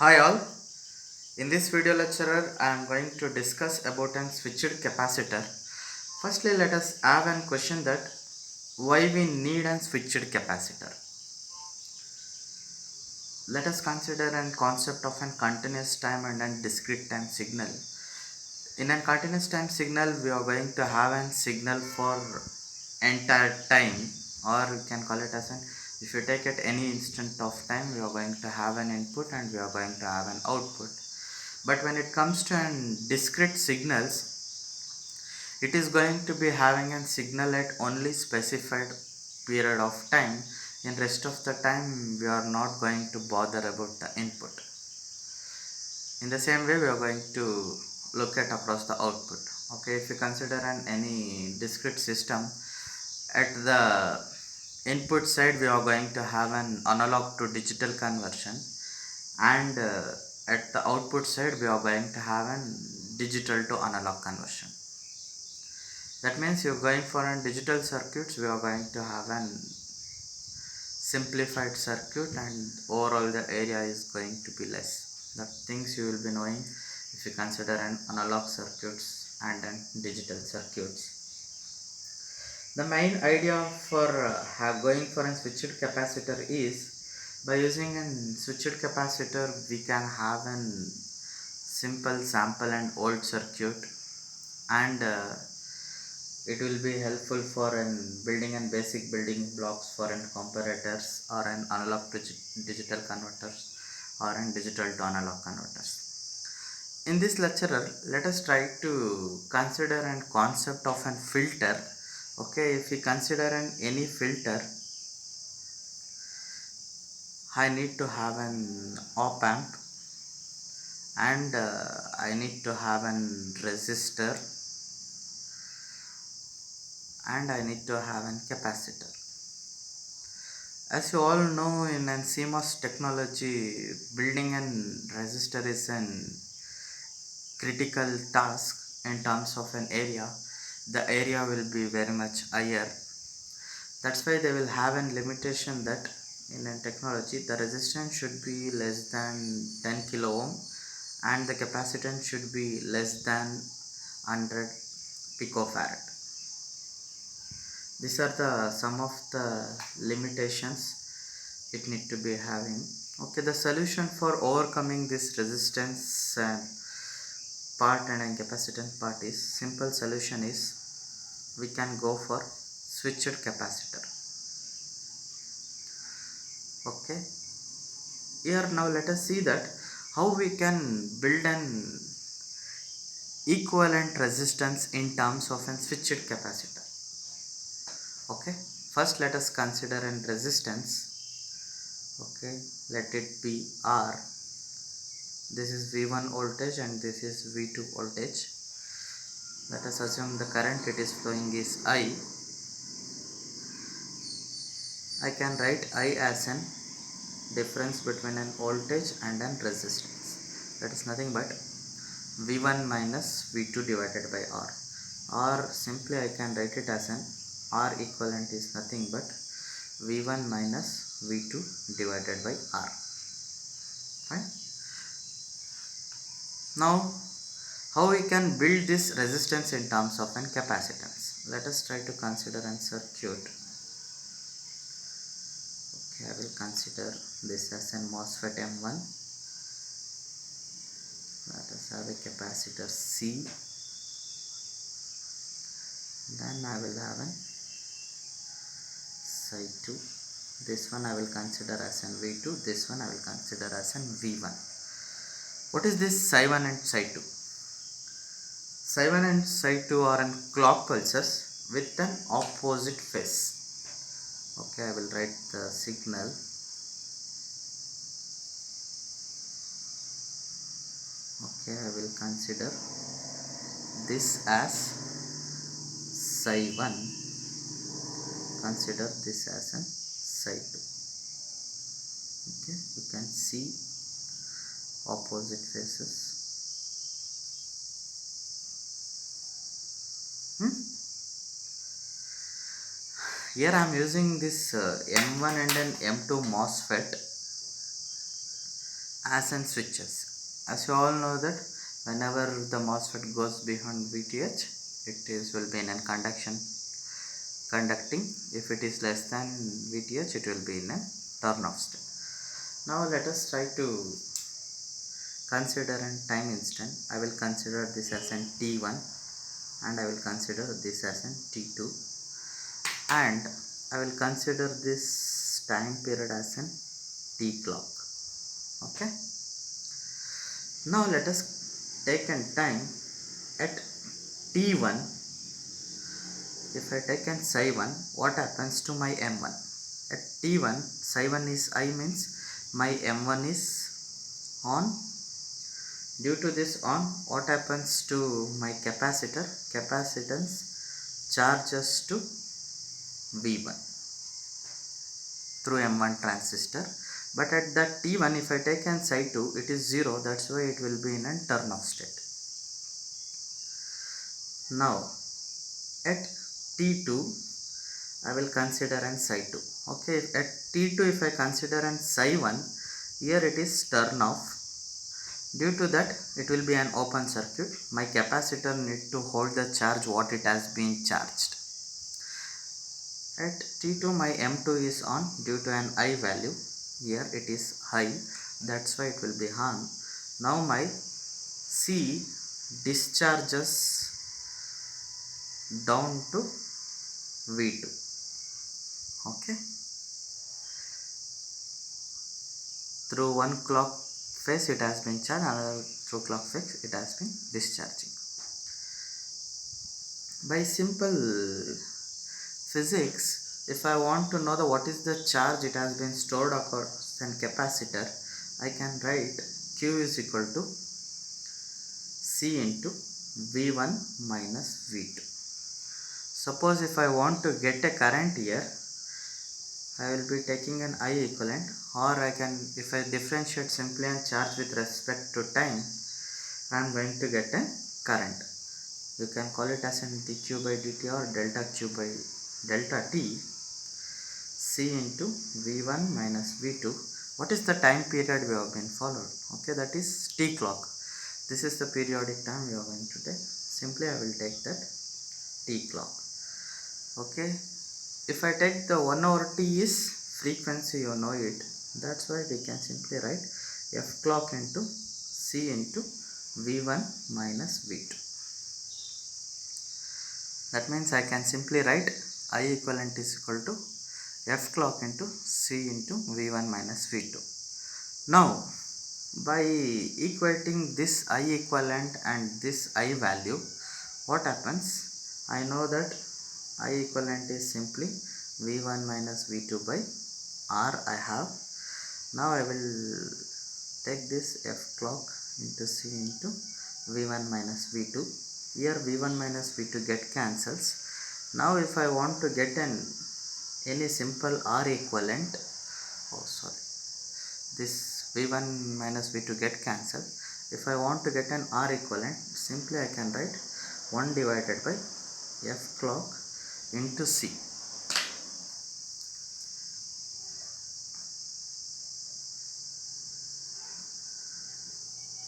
Hi all. In this video lecture, I am going to discuss about an switched capacitor. Firstly, let us have a question that why we need a switched capacitor. Let us consider a concept of a continuous time and a discrete time signal. In a continuous time signal, we are going to have a signal for entire time, or you can call it as an, if you take at any instant of time, we are going to have an input and we are going to have an output. But when it comes to an discrete signals, it is going to be having a signal at only specified period of time. In rest of the time we are not going to bother about the input. In the same way we are going to look at across the output. Okay, if you consider an any discrete system, at the input side we are going to have an analog to digital conversion, and at the output side we are going to have an digital to analog conversion. That means you're going for a digital circuits, we are going to have an simplified circuit and overall the area is going to be less. The things you will be knowing if you consider an analog circuits and an digital circuits. The main idea for going for a switched capacitor is by using a switched capacitor we can have an simple sample and old circuit, and it will be helpful for an building and basic building blocks for an comparators or an analog to digital converters or an digital to analog converters. In this lecture, let us try to consider an concept of an filter. Okay, if we consider an any filter, I need to have an op amp, and I need to have an resistor, and I need to have an capacitor. As you all know, in an CMOS technology, building an resistor is an critical task in terms of an area. The area will be very much higher. That's why they will have a limitation that in a technology the resistance should be less than 10 kilo ohm and the capacitance should be less than 100 picofarad. These are the some of the limitations it need to be having. Okay, the solution for overcoming this resistance and part and capacitance part is simple solution is we can go for switched capacitor. Okay, here now let us see that how we can build an equivalent resistance in terms of a switched capacitor. Okay, first let us consider an resistance. Okay, let it be R. This is V1 voltage and this is V2 voltage. Let us assume the current it is flowing is I. I can write I as an difference between an voltage and an resistance. That is nothing but V1 minus V2 divided by R. Or simply I can write it as an R equivalent is nothing but V1 minus V2 divided by R. Fine. Now, how we can build this resistance in terms of an capacitance? Let us try to consider a circuit. Okay, I will consider this as an MOSFET M1. Let us have a capacitor C. Then I will have an Psi 2. This one I will consider as an V2. This one I will consider as an V1. What is this Psi 1 and Psi 2? Psi 1 and Psi 2 are an clock pulses with an opposite phase. Okay, I will write the signal. Okay, I will consider this as Psi 1. Consider this as an Psi 2. Okay, you can see opposite phases. Here I am using this M1 and an M2 MOSFET. as in switches. As you all know that whenever the MOSFET goes beyond VTH, it is will be in a conducting. If it is less than VTH, it will be in a turn off state. Now let us try to consider a time instant. I will consider this as an T1 and I will consider this as an T2, and I will consider this time period as an T clock. Okay. Now let us take a time at T1. If I take an psi1, what happens to my M1? At T1, psi1 is I means my M1 is on. Due to this on, what happens to my capacitor? Capacitance charges to V1 through M1 transistor. But at that T1, if I take an psi2, it is 0. That's why it will be in a turn off state. Now at T2, I will consider an psi2. Okay, at T2 if I consider an psi1, here it is turn off. Due to that, it will be an open circuit. My capacitor need to hold the charge what it has been charged. At T2 my M2 is on due to an I value. Here it is high, that's why it will be on. Now my C discharges down to V2. Okay, through one clock phase it has been charged, another through clock phase it has been discharging. By simple physics, if I want to know what is the charge it has been stored across an capacitor, I can write Q is equal to C into V1 minus V2. Suppose if I want to get a current here, I will be taking an I equivalent, or I can, if I differentiate simply and charge with respect to time, I am going to get a current. You can call it as an dq by dt or delta q by delta t. C into V1 minus V2. What is the time period we have been followed? Okay, that is T clock. This is the periodic time we are going to take. Simply I will take that T clock. Okay, if I take the 1 over T is frequency, you know it. That's why we can simply write F clock into C into V1 minus V2. That means I can simply write I equivalent is equal to F clock into C into V1 minus V2. Now, by equating this I equivalent and this I value, what happens? I know that I equivalent is simply V1 minus V2 by R I have. Now I will take this F clock into C into V1 minus V2. Here V1 minus V2 get cancels. Now if I want to get any simple R equivalent, this V1 minus V2 get cancelled. If I want to get an R equivalent, simply I can write 1 divided by F clock into C.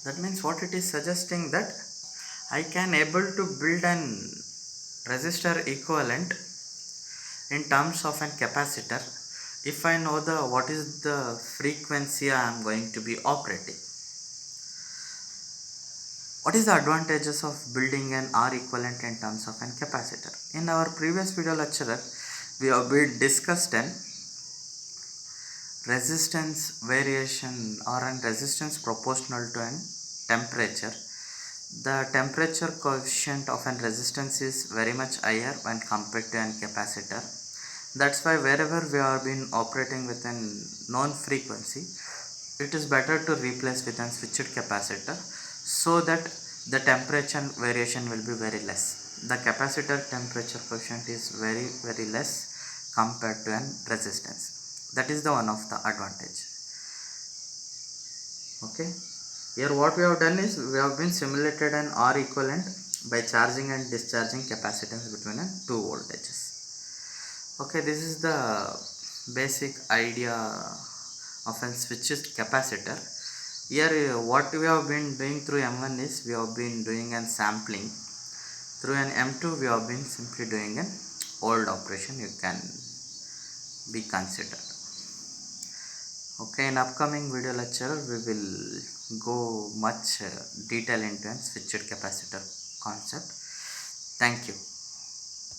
That means what it is suggesting, that I can able to build an resistor equivalent in terms of an capacitor if I know what is the frequency I am going to be operating. What is the advantages of building an R equivalent in terms of an capacitor? In our previous video lecture, we have discussed an resistance variation or an resistance proportional to an temperature. The temperature coefficient of an resistance is very much higher when compared to an capacitor. That's why wherever we have been operating with a known frequency, it is better to replace with a switched capacitor so that the temperature variation will be very less. The capacitor temperature coefficient is very less compared to an resistance. That is the one of the advantage. Okay, here what we have done is we have been simulated an R equivalent by charging and discharging capacitance between two voltages. Okay, this is the basic idea of a switched capacitor. Here what we have been doing through M1 is we have been doing an sampling. Through an M2 we have been simply doing an old operation, you can be considered. Okay, in upcoming video lecture we will go much detail into a switched capacitor concept. Thank you.